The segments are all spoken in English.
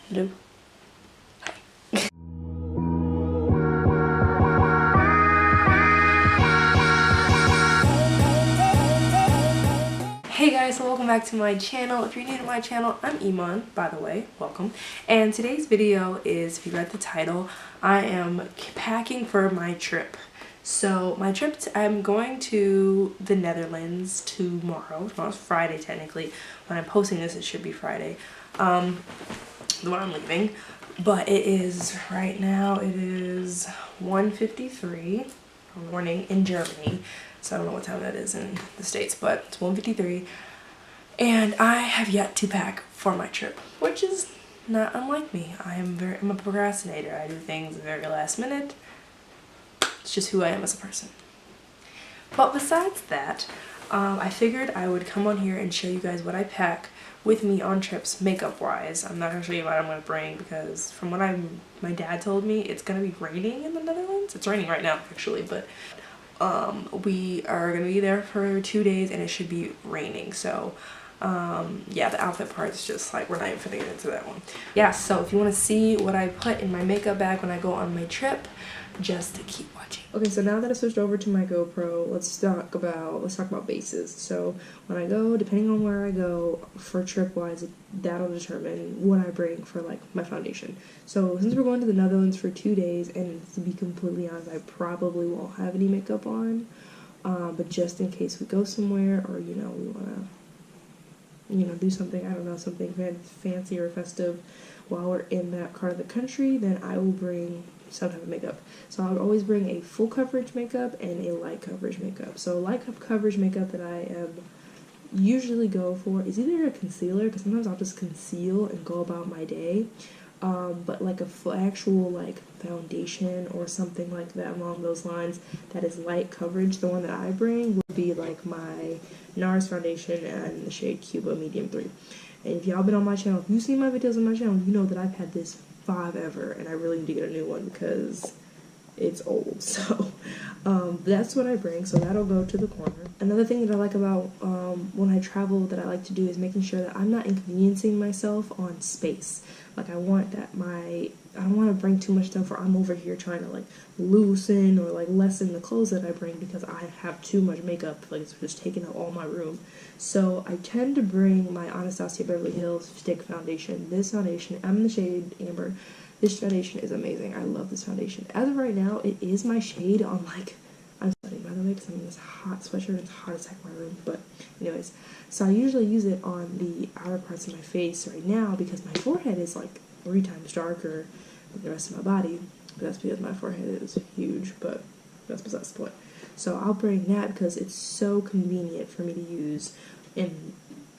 Hello. Hey guys, so welcome back to my channel. If you're new to my channel, I'm Emon, by the way, welcome. And today's video is, if you read the title, I am packing for my trip. So my trip, I'm going to the Netherlands tomorrow. Tomorrow's Friday technically. When I'm posting this, it should be Friday. The one I'm leaving. But it is, right now, it is 1:53 morning in Germany. So I don't know what time that is in the States, but it's 1:53. And I have yet to pack for my trip, which is not unlike me. I'm a procrastinator. I do things very last minute. It's just who I am as a person. But besides that, I figured I would come on here and show you guys what I pack with me on trips makeup wise. I'm not going to show you what I'm going to bring because from what my dad told me, it's going to be raining in the Netherlands. It's raining right now actually, but we are going to be there for 2 days and it should be raining. So yeah, the outfit part is just like, we're not even fitting into that one. Yeah, so if you want to see what I put in my makeup bag when I go on my trip, just keep watching. Okay, so now that I switched over to my GoPro, let's talk about bases. So when I go, depending on where I go for trip wise, that'll determine what I bring for like my foundation. So since we're going to the Netherlands for 2 days, and to be completely honest, I probably won't have any makeup on, but just in case we go somewhere, or you know, we want to do something, I don't know, something fancy or festive while we're in that part of the country, then I will bring some type of makeup. So I'll always bring a full coverage makeup and a light coverage makeup. So light coverage makeup that I usually go for is either a concealer, because sometimes I'll just conceal and go about my day, but like a actual like foundation or something like that along those lines that is light coverage, the one that I bring would be like my NARS foundation and the shade Cuba Medium 3. And if y'all been on my channel, if you've seen my videos on my channel, you know that I've had this forever and I really need to get a new one because it's old. So that's what I bring, so that'll go to the corner. Another thing that I like about when I travel that I like to do is making sure that I'm not inconveniencing myself on space. Like I don't want to bring too much stuff where I'm over here trying to like loosen or like lessen the clothes that I bring because I have too much makeup, like it's just taking up all my room. So I tend to bring my Anastasia Beverly Hills Stick Foundation. This foundation, I'm in the shade Amber. This foundation is amazing. I love this foundation. As of right now, it is my shade on like, I'm sweating by the way because I'm in this hot sweatshirt and it's hot as heck in my room. But anyways, so I usually use it on the outer parts of my face right now because my forehead is like 3 times darker than the rest of my body. But that's because my forehead is huge, but that's besides the point. So I'll bring that because it's so convenient for me to use in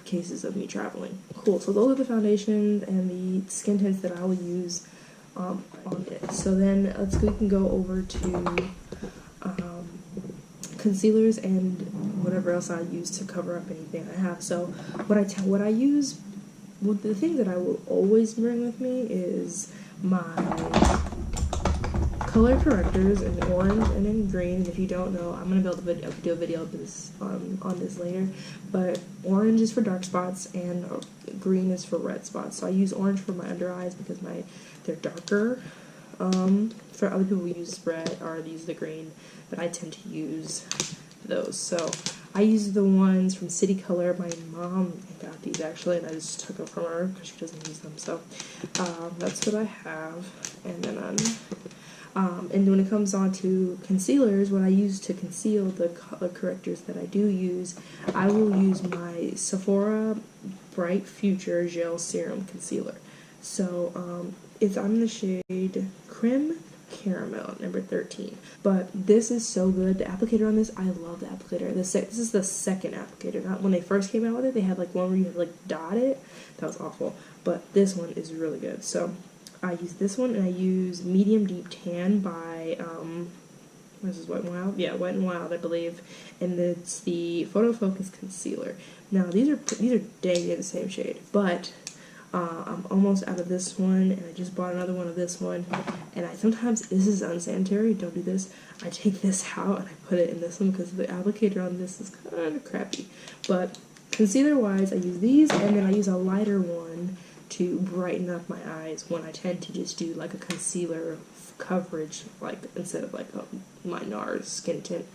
cases of me traveling. Cool, so those are the foundations and the skin tints that I will use on it. So then we can go over to concealers and whatever else I use to cover up anything I have. So the thing that I will always bring with me is my color correctors in orange and in green. And if you don't know, I'm gonna do a video of this on this later. But orange is for dark spots and green is for red spots. So I use orange for my under eyes because they're darker. For other people who use red or use the green, but I tend to use those. So I use the ones from City Color. My mom got these actually, and I just took them from her because she doesn't use them. So that's what I have. And then and when it comes on to concealers, what I use to conceal the color correctors that I do use, I will use my Sephora Bright Future Gel Serum Concealer. So I'm in the shade Creme Caramel, number 13. But this is so good. The applicator on this, I love the applicator. This is the second applicator. Not when they first came out with it, they had like one where you had to like dot it. That was awful. But this one is really good. So I use this one, and I use Medium Deep Tan by this is Wet n Wild? Yeah, Wet n Wild, I believe. And it's the Photofocus Concealer. Now these are dang near the same shade, but I'm almost out of this one, and I just bought another one of this one. And sometimes, this is unsanitary, don't do this, I take this out and I put it in this one because the applicator on this is kind of crappy. But concealer wise, I use these, and then I use a lighter one to brighten up my eyes when I tend to just do like a concealer coverage, like instead of like my NAR Skin Tint,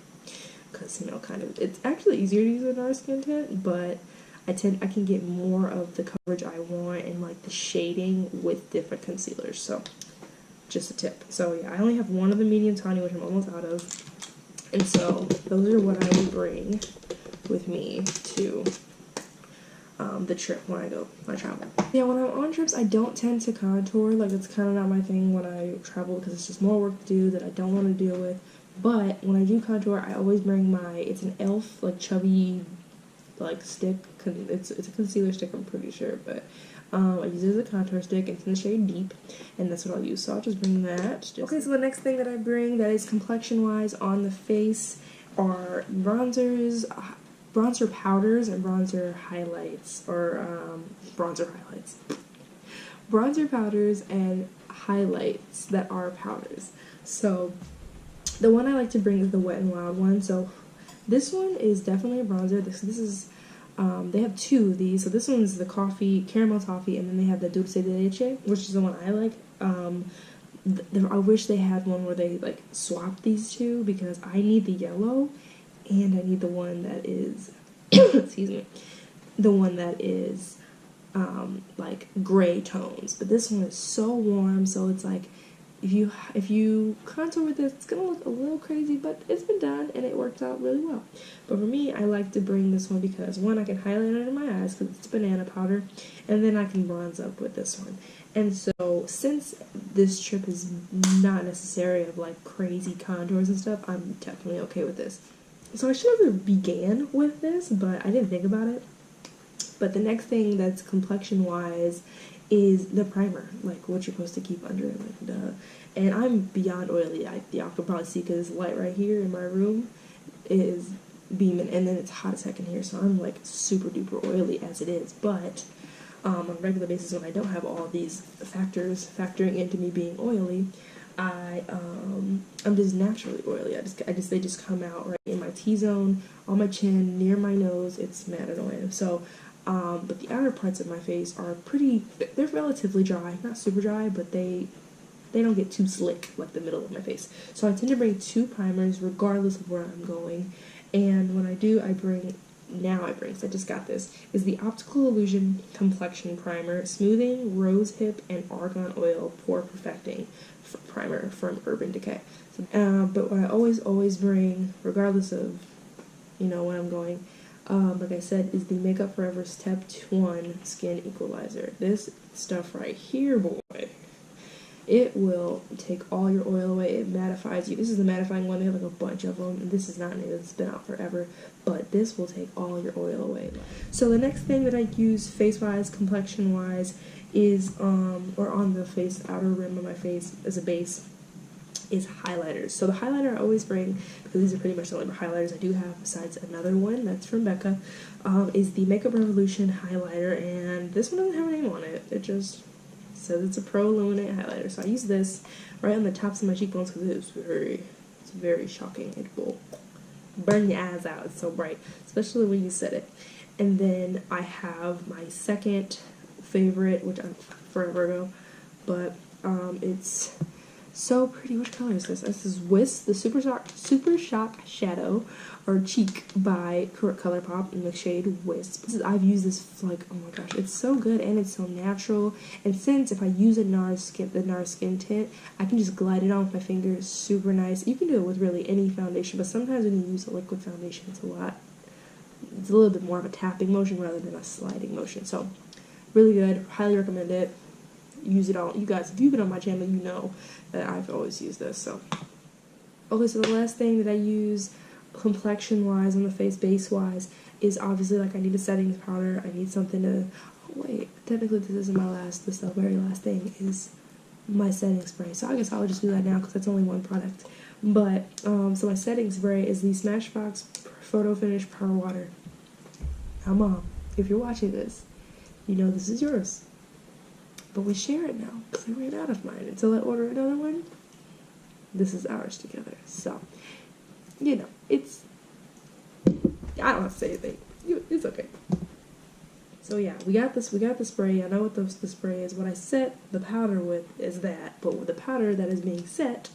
because, you know, kind of, it's actually easier to use a NAR Skin Tint, but I can get more of the coverage I want and like the shading with different concealers. So just a tip. So yeah, I only have one of the medium tawny, which I'm almost out of, and so those are what I will bring with me to the trip when I travel. Yeah, when I'm on trips, I don't tend to contour. Like, it's kind of not my thing when I travel because it's just more work to do that I don't want to deal with. But when I do contour, I always bring it's an e.l.f. like chubby like stick. It's a concealer stick, I'm pretty sure, but I use it as a contour stick. It's in the shade Deep, and that's what I'll use. So I'll just bring that. Okay, so the next thing that I bring that is complexion-wise on the face are bronzers, bronzer powders, and bronzer highlights, or bronzer powders and highlights that are powders. So the one I like to bring is the Wet n Wild one. So this one is definitely a bronzer. This is they have two of these. So this one's the caramel toffee, and then they have the dulce de leche, which is the one I like. I wish they had one where they like swap these two, because I need the yellow and I need the one that is excuse me, the one that is like gray tones. But this one is so warm, so it's like if you contour with this, it's gonna look a little crazy, but it's been done and it worked out really well. But for me, I like to bring this one because, one, I can highlight under my eyes because it's banana powder, and then I can bronze up with this one. And so, since this trip is not necessary of like crazy contours and stuff, I'm definitely okay with this. So I should have began with this, but I didn't think about it. But the next thing that's complexion-wise is the primer, like what you're supposed to keep under it, like duh. And I'm beyond oily. Y'all can probably see because this light right here in my room is beaming, and then it's hot as heck in here, so I'm like super duper oily as it is. But on a regular basis, when I don't have all these factors factoring into me being oily, I'm just naturally oily. They just come out right in my T-zone, on my chin, near my nose. It's mad annoying. So but the outer parts of my face are they're relatively dry, not super dry, but they don't get too slick like the middle of my face. So I tend to bring two primers regardless of where I'm going. And when I do, I bring, so I just got this, is the Optical Illusion Complexion Primer, Smoothing, Rose Hip, and Argan Oil Pore Perfecting Primer from Urban Decay. So, but what I always bring, regardless of, you know, when I'm going, like I said, is the Makeup Forever Step 1 Skin Equalizer. This stuff right here, boy, it will take all your oil away. It mattifies you. This is the mattifying one. They have like a bunch of them, and this is not new. It's been out forever, but this will take all your oil away. So the next thing that I use face-wise, complexion-wise, is, or on the face, outer rim of my face as a base, is highlighters. So the highlighter I always bring, because these are pretty much the only highlighters I do have besides another one that's from Becca, is the Makeup Revolution highlighter, and this one doesn't have a name on it. It just says it's a Pro Illuminate highlighter. So I use this right on the tops of my cheekbones because it's very shocking. It will burn your eyes out. It's so bright, especially when you set it. And then I have my second favorite, which I'm forever ago, but it's so pretty. Which color is this? This is Wisp, the Super Shock Shadow, or Cheek by ColourPop in the shade Wisp. I've used this like, oh my gosh, it's so good and it's so natural. And since if I use the NAR Skin Tint, I can just glide it on with my fingers, super nice. You can do it with really any foundation, but sometimes when you use a liquid foundation, it's a little bit more of a tapping motion rather than a sliding motion. So really good, highly recommend it. Use it all. You guys, if you've been on my channel, you know that I've always used this. So okay, so the last thing that I use complexion wise on the face, base wise, is obviously, like, I need a settings powder. I need something to, oh wait, technically this isn't my last, this is the very last thing, is my setting spray. So I guess I'll just do that now because that's only one product. But so my setting spray is the Smashbox Photo Finish Power Water. Now Mom, if you're watching this, you know this is yours. But we share it now because I ran out of mine. Until I order another one, this is ours together. So, you know, I don't have to say anything. It's okay. So yeah, we got the spray. I know what the spray is. What I set the powder with is that, but the powder that is being set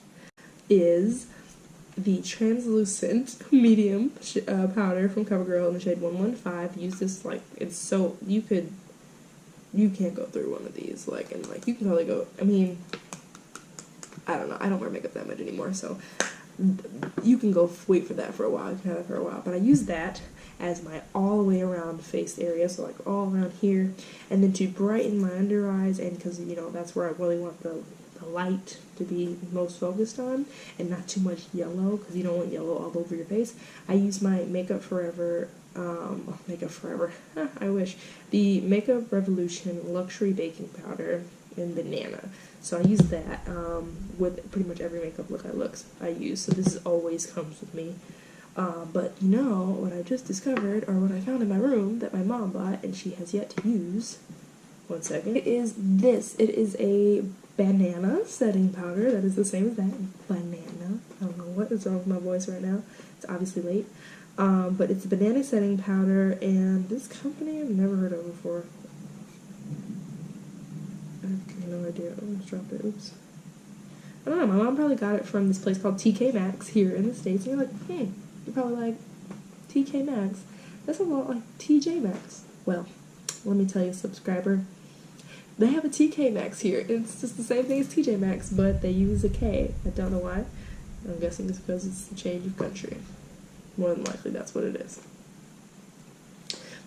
is the translucent medium powder from CoverGirl in the shade 115. Use this, like, it's so, you can't go through one of these, like, and like, you can probably go, I mean, I don't know, I don't wear makeup that much anymore, so you can go wait for that for a while, you can have it for a while, but I use that as my all the way around face area, so like all around here, and then to brighten my under eyes, and because, you know, that's where I really want the light to be most focused on, and not too much yellow, because you don't want yellow all over your face. I use my Makeup Forever, I wish, the Makeup Revolution Luxury Baking Powder in Banana. So I use that with pretty much every makeup look I use, so this always comes with me. But you know what I just discovered, or what I found in my room that my mom bought and she has yet to use? One second. It is this. It is a banana setting powder that is the same as that. Banana. I don't know what is wrong with my voice right now. It's obviously late. But it's a banana setting powder, and this company I've never heard of before. I have no idea. I almost dropped it. Oops. I don't know. My mom probably got it from this place called TK Maxx here in the States. And you're like, you're probably like, TK Maxx? That's a lot like TJ Maxx. Well, let me tell you, subscriber, they have a TK Maxx here. It's just the same thing as TJ Maxx, but they use a K. I don't know why. I'm guessing it's because it's a change of country. More than likely, that's what it is.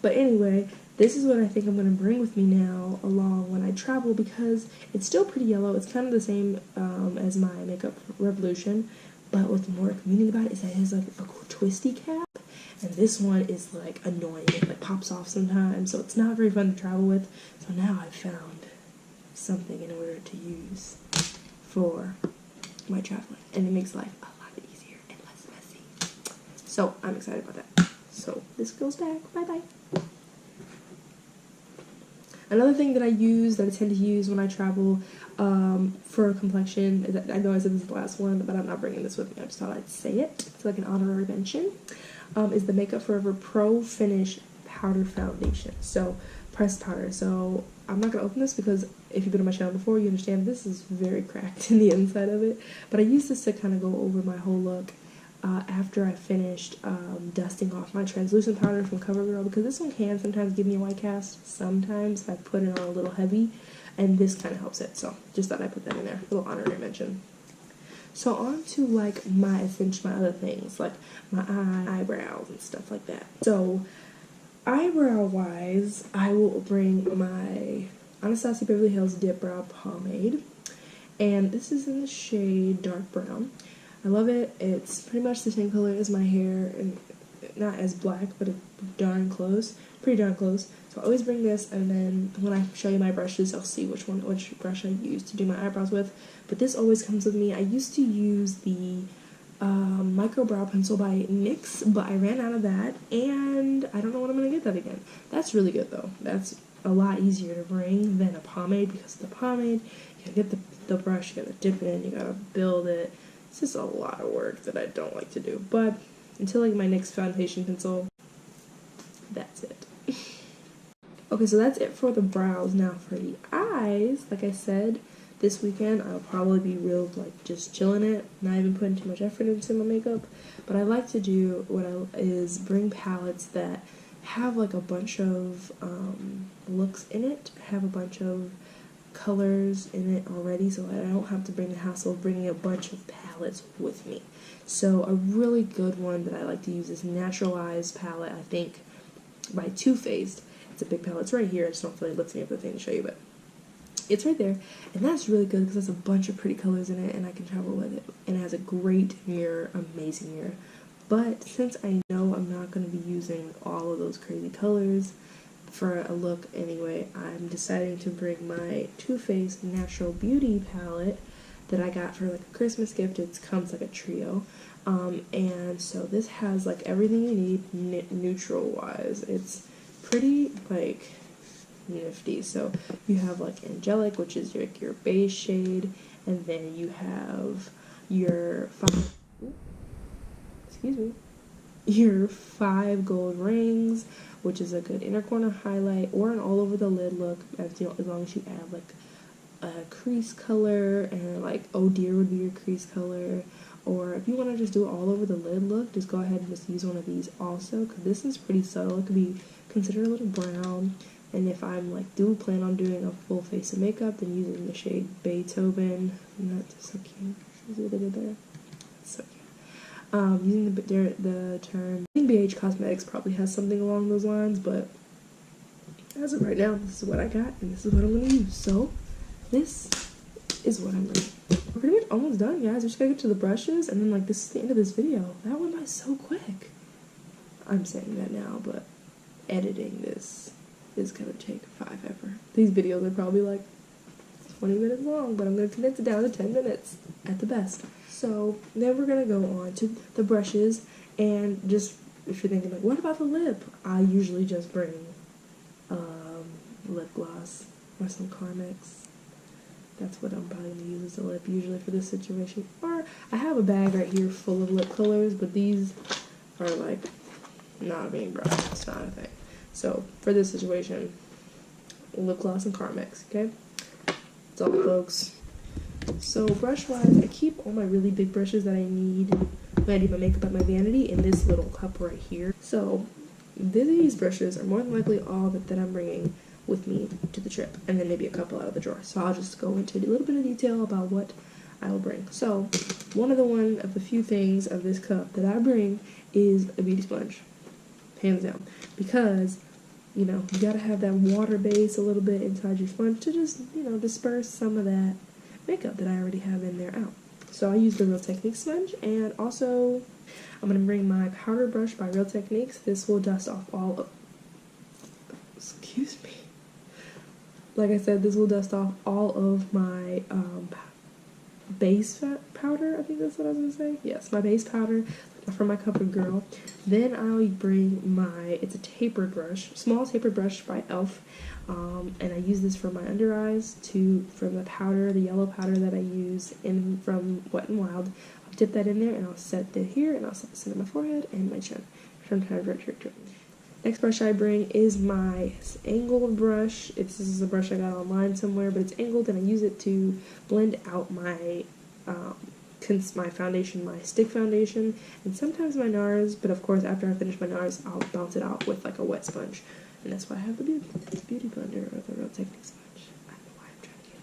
But anyway, this is what I think I'm going to bring with me now along when I travel, because it's still pretty yellow. It's kind of the same as my Makeup Revolution, but what's more convenient about it is that it has like a cool twisty cap, and this one is like annoying. It like pops off sometimes, so it's not very fun to travel with. So now I've found something in order to use for my traveling, and it makes life a lot easier and less messy. So I'm excited about that. So this goes back. Bye bye. Another thing that I tend to use when I travel for complexion, I know I said this is the last one, but I'm not bringing this with me. I just thought I'd say it. It's like an honorary mention. Is the Makeup Forever Pro Finish Powder Foundation. So, pressed powder. So, I'm not going to open this because if you've been on my channel before, you understand this is very cracked in the inside of it. But I use this to kind of go over my whole look after I finished dusting off my translucent powder from CoverGirl, because this one can sometimes give me a white cast. Sometimes if I put it on a little heavy, and this kind of helps it. So just thought I'd put that in there, a little honorary mention. So on to like my other things, like my eyebrows and stuff like that. So eyebrow wise, I will bring my Anastasia Beverly Hills Dipbrow pomade, and this is in the shade dark brown. I love it. It's pretty much the same color as my hair, and not as black, but pretty darn close. So I always bring this, and then when I show you my brushes, I'll see which brush I use to do my eyebrows with. But this always comes with me. I used to use the micro brow pencil by NYX, but I ran out of that, and I don't know when I'm gonna get that again. That's really good though. That's a lot easier to bring than a pomade, because the pomade, you gotta get the brush, you gotta dip it in, you gotta build it. It's just a lot of work that I don't like to do. But until I get my NYX foundation pencil, that's it. Okay, so that's it for the brows. Now for the eyes, like I said, this weekend I'll probably be real, like, just chilling it, not even putting too much effort into my makeup. But I like to do is bring palettes that have like a bunch of looks in it, have a bunch of colors in it already, so I don't have to bring the hassle of bringing a bunch of palettes with me. So a really good one that I like to use is Natural Eyes palette, I think, by Too Faced. It's a big palette. It's right here. I just don't feel like lifting up the thing to show you, but it's right there. And that's really good because there's a bunch of pretty colors in it, and I can travel with it. And it has a great mirror, amazing mirror. But since I know I'm not going to be using all of those crazy colors for a look anyway, I'm deciding to bring my Too Faced Natural Beauty palette that I got for like a Christmas gift. It comes like a trio. And so this has like everything you need neutral wise. It's pretty like nifty. So you have like Angelic, which is your beige shade, and then you have your your 5 gold rings, which is a good inner corner highlight, or an all over the lid look, as long as you add like a crease color, and like oh dear would be your crease color. Or if you want to just do it all over the lid look, just go ahead and just use one of these also, because this is pretty subtle. It could be considered a little brown. And if I'm like do plan on doing a full face of makeup, then using the shade Beethoven. And that's so cute. See what they did there? That's so cute. Using the term, I think BH Cosmetics probably has something along those lines, but as of right now, this is what I got, and this is what I'm going to use. So this is what I'm going to use. We're pretty much almost done, guys. We just gotta get to the brushes, and then like this is the end of this video. That went by so quick. I'm saying that now, but editing this is gonna take forever. These videos are probably like 20 minutes long, but I'm gonna condense it down to 10 minutes at the best. So then we're gonna go on to the brushes, and just if you're thinking like, what about the lip? I usually just bring lip gloss or some Carmex. That's what I'm probably going to use as a lip usually for this situation. Or I have a bag right here full of lip colors, but these are like not being brought. It's not a thing. So for this situation, lip gloss and Carmex, okay? That's all, folks. So brush wise, I keep all my really big brushes that I need when I do my makeup at my vanity in this little cup right here. So these brushes are more than likely all that I'm bringing with me to the trip, and then maybe a couple out of the drawer. So I'll just go into a little bit of detail about what I will bring. So one of the few things of this cup that I bring is a beauty sponge, hands down, because you know you gotta have that water base a little bit inside your sponge to just disperse some of that makeup that I already have in there out. So I use the Real Techniques sponge, and also I'm gonna bring my powder brush by Real Techniques. This will dust off all of, excuse me. Like I said, this will dust off all of my base powder. I think that's what I was going to say. Yes, my base powder from my CoverGirl. Then I'll bring it's a tapered brush, small tapered brush by e.l.f. And I use this for my under eyes from the powder, the yellow powder that I use from Wet n Wild. I'll dip that in there, and I'll set it here, and I'll set this in my forehead and my chin. Sometimes right here too. Next brush I bring is my angled brush. This is a brush I got online somewhere, but it's angled, and I use it to blend out my foundation, my stick foundation, and sometimes my NARS, but of course after I finish my NARS, I'll bounce it out with like a wet sponge. And that's why I have the beauty blender, or the Real Techniques sponge. I don't know why I'm trying to get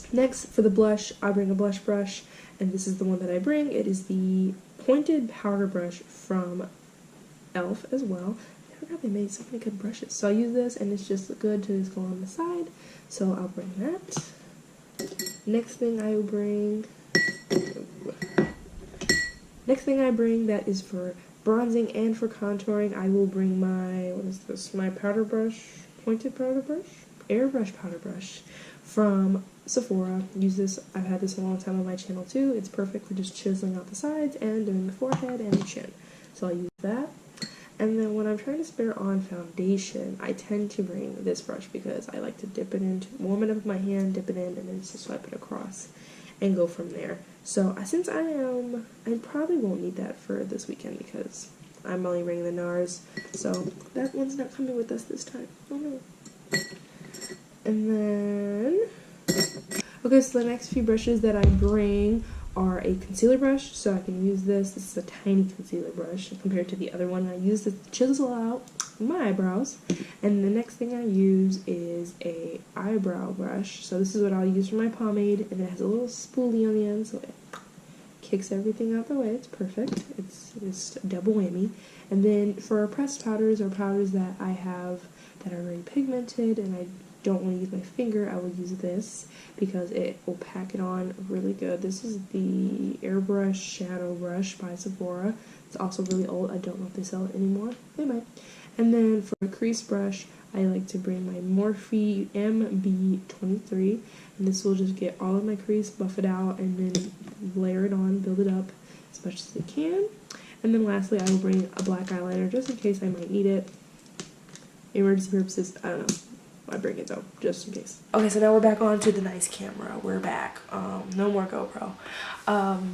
that. Next, for the blush, I bring a blush brush, and this is the one that I bring. It is the pointed powder brush from e.l.f. as well. I forgot they made so many good brushes. So I use this, and it's just good to just go on the side. So I'll bring that. Next thing I bring that is for bronzing and for contouring, I will bring my powder brush, pointed powder brush, airbrush powder brush from Sephora. Use this, I've had this a long time on my channel too. It's perfect for just chiseling out the sides and doing the forehead and the chin. So I'll use that. And then when I'm trying to spare on foundation, I tend to bring this brush because I like to warm it up with my hand, dip it in, and then just swipe it across and go from there. So since I probably won't need that for this weekend because I'm only bringing the NARS, so that one's not coming with us this time. Oh no. And then, okay, so the next few brushes that I bring are a concealer brush, so I can use this. This is a tiny concealer brush compared to the other one. I use this to chisel out my eyebrows. And the next thing I use is a eyebrow brush. So this is what I'll use for my pomade, and it has a little spoolie on the end, so it kicks everything out the way. It's perfect. It's just a double whammy. And then for pressed powders, or powders that I have that are very pigmented and I don't want to use my finger, I will use this because it will pack it on really good. This is the Airbrush Shadow Brush by Sephora. It's also really old. I don't know if they sell it anymore. They might. And then for a crease brush, I like to bring my Morphe MB23, and this will just get all of my crease, buff it out, and then layer it on, build it up as much as it can. And then lastly, I will bring a black eyeliner just in case I might need it. Emergency purposes, I don't know. I bring it though, just in case. Okay, so now we're back on to the nice camera. We're back. No more GoPro.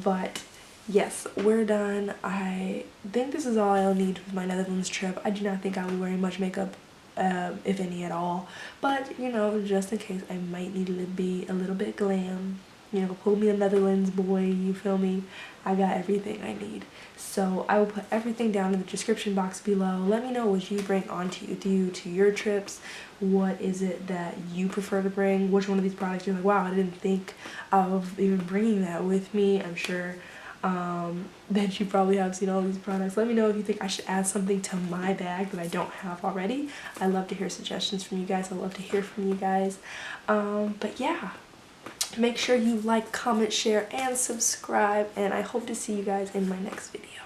But yes, we're done. I think this is all I'll need for my Netherlands trip. I do not think I'll be wearing much makeup, if any at all, but you know, just in case, I might need to be a little bit glam. You know, pull me a Netherlands boy, you feel me? I got everything I need. So I will put everything down in the description box below. Let me know what you bring onto you to your trips. What is it that you prefer to bring? Which one of these products you're like, wow, I didn't think of even bringing that with me. I'm sure that you probably have seen all these products. Let me know if you think I should add something to my bag that I don't have already. I love to hear suggestions from you guys. I love to hear from you guys. But yeah. Make sure you like, comment, share, and subscribe, and I hope to see you guys in my next video.